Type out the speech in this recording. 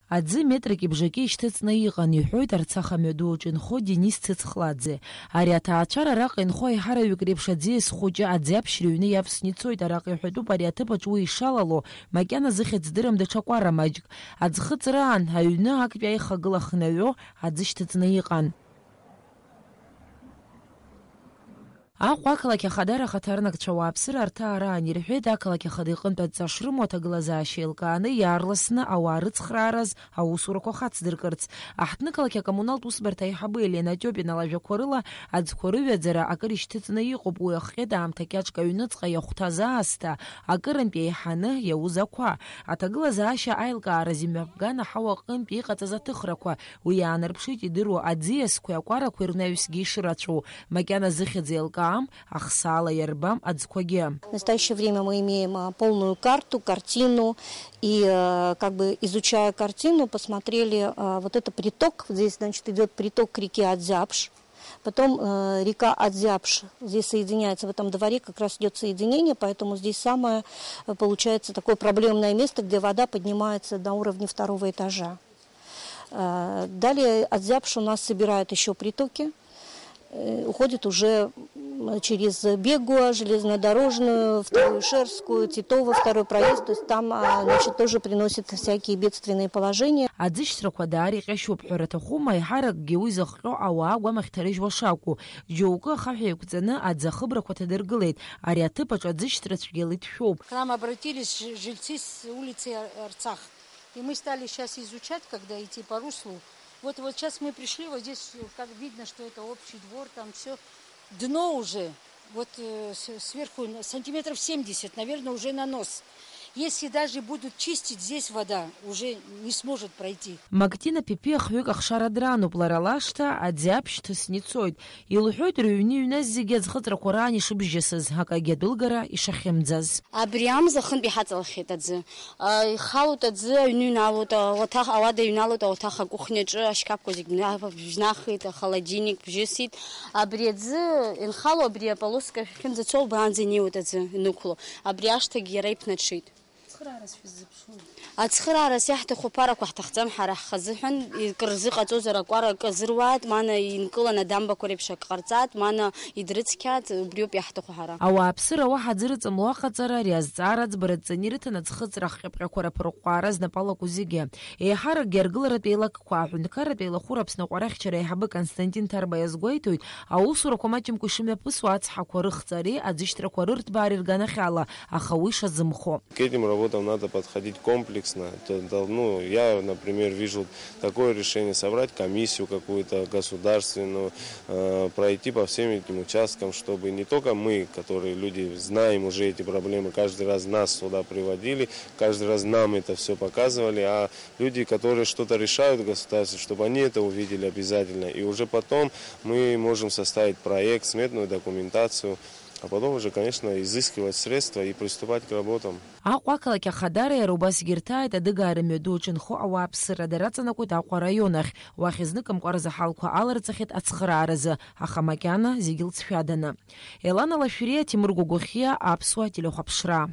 Аӡы метрик ибжаки ишьҭыҵны иҟан, иҳәоит Арцах амҩаду аҿы инхо Денис Цыцхладзе. Ари аҭаацәара араҟа инхо аиҳараҩык реиԥш аӡиас хәыҷы аӡиаԥшь рыҩны иавсны ицоит. Араҟа иҳәатәуп ари аҭыԥаҿ уи ишалало макьана зыхьӡ здырам даҽа кәара маҷк. Аӡхыҵраан аҩны актәи аихагыла хнаҩо аӡы шьҭыҵны иҟан. Аҟәа ақалақь ахада рахаҭарнакцәа ауааԥсыра арҭаара ирҳәеит ақалақь ахада иҟынтә адҵа шрымоу аҭагылазаашьа еилкааны иаарласны ауаа рыцхраараз аусурақәа хацдыркырц. Аҳҭнықалақь акоммуналтә усбарҭа аиҳабы Елена Тиопина лажәақәа рыла аӡқәа рыҩаӡара акыр ишьҭыҵны иҟоуп. Уи ахҟьеда аамҭа кьаҿк аҩныҵҟа иахәҭаз аасҭа акырынтә еиҳаны иауз ақәа. Аҭагылазаашьа аилкаараз имҩаԥган аҳауа аҟынтә иҟаҵаз аҭыхрақәа. Уи иаанарԥшит идыруа аӡиасқәеи акәарақәеи рнаҩсгьы ишырацәоу. Макьана зыхьӡ еилкаа ахсала ярбам аӡқәагьы. В настоящее время мы имеем полную карту, картину, и как бы изучая картину, посмотрели вот это приток. Здесь, значит, идет приток к реке Адзябш. Потом река Адзябш здесь соединяется, в этом дворе как раз идет соединение, поэтому здесь самое, получается, такое проблемное место, где вода поднимается до уровня 2-го этажа. Далее Адзябш у нас собирает еще притоки. Уходит уже через Бегуа, железнодорожную, Вторую Шерскую, Титово, второй проезд, то есть там, значит, тоже приносит всякие бедственные положения. Аӡышьҭрақәа даариҟьашьуп ҳәа рҭахума, аиҳаракгьы уи зыхҟьо ауаа агәамахьҭарыжьуа шакәу. Џьоукы ахаҳә еиқәҵаны аӡахыбрақәа ҭадыргылеит. Ари аҭыԥаҿ аӡышьҭрацәгьала иҭшәоуп. К нам обратились жильцы с улицы Арцах, и мы стали сейчас изучать, когда идти по руслу. Вот сейчас мы пришли, вот здесь как видно, что это общий двор, там все. Дно уже, вот сверху сантиметров 70, наверное, уже на нос. Если даже будут чистить, здесь вода уже не сможет пройти. Мактина пипи ахҩык ахшара дрануп лара лашҭа аӡиаԥшь ҭысны ицоит. Илҳәоит рыҩны иҩназ зегьы аӡхыҵрақәа раан ишыбжьысыз, акагьы адәылгара ишахьымӡаз. Абри амза хынтә иҳаҵалхьеит аӡы. Ихалоит аӡы, аҩны иҩналоит, ауада иҩналоит, ауаҭах акухняҿы ашьқаԥқәа зегьы бжьнахит, ахолодильник бжьысит. Абри аӡы инхало, абри аполоска ахьынӡацо убранӡа инеиуеит аӡы инықәло. Абри ашҭагьы иара иԥнаҽит. Ацхыраарас иаҳҭаху ԥарақәа ҳҭахӡам ҳара ҳхазыҳәан, кыр рзыҟаҵозар акәара казыруааит, мана инкылан адамбақәа реиԥш ак ҟарҵааит, мана идрыцқьааит, убриоуп иаҳҭаху ҳара. Ауааԥсыра уаҳа аӡы аҟаҵара, ари азҵаара аӡбара адҵаны ирыҭан аӡхыҵра хҟьаԥҟьақәа раԥырҟәҟәаараз напалақәа зегьы. Еиҳаракгьы аргыларатә еилакқәа, аҳәынҭқарратә еилахәыра Аԥсны аҟәарахьчара аиҳабы Константин Тарба иазгәеиҭоит, аусурақәа маҷымкәа ишымҩаԥысуа ацҳақәа рыхҵареи аӡышьҭрақәа рырҭбаареи рганахьала, аха уи ишазымхо. К этим работам надо подходить комплексно. Ну, я, например, вижу такое решение: собрать комиссию какую-то государственную, пройти по всем этим участкам, чтобы не только мы, которые люди знаем уже эти проблемы, каждый раз нас сюда приводили, каждый раз нам это все показывали, а люди, которые что-то решают в государстве, чтобы они это увидели обязательно. И уже потом мы можем составить проект, сметную документацию, а потом уже, конечно, изыскивать средства и приступать к работам. Аҟәа ақалақь ахадара иара убасгьы ирҭааит адыгаа рымҩаду аҿы инхо ауааԥсыра драҵанакуеит Аҟәа раион ахь. Уахь изныкымкәа рзаҳалқәа аларҵахьеит ацхырааразы, аха макьана зегьы лҵшәаданы. Елана Лашәриа, Тимур Гәыгәхиа, Аԥсуа телехәаԥшра.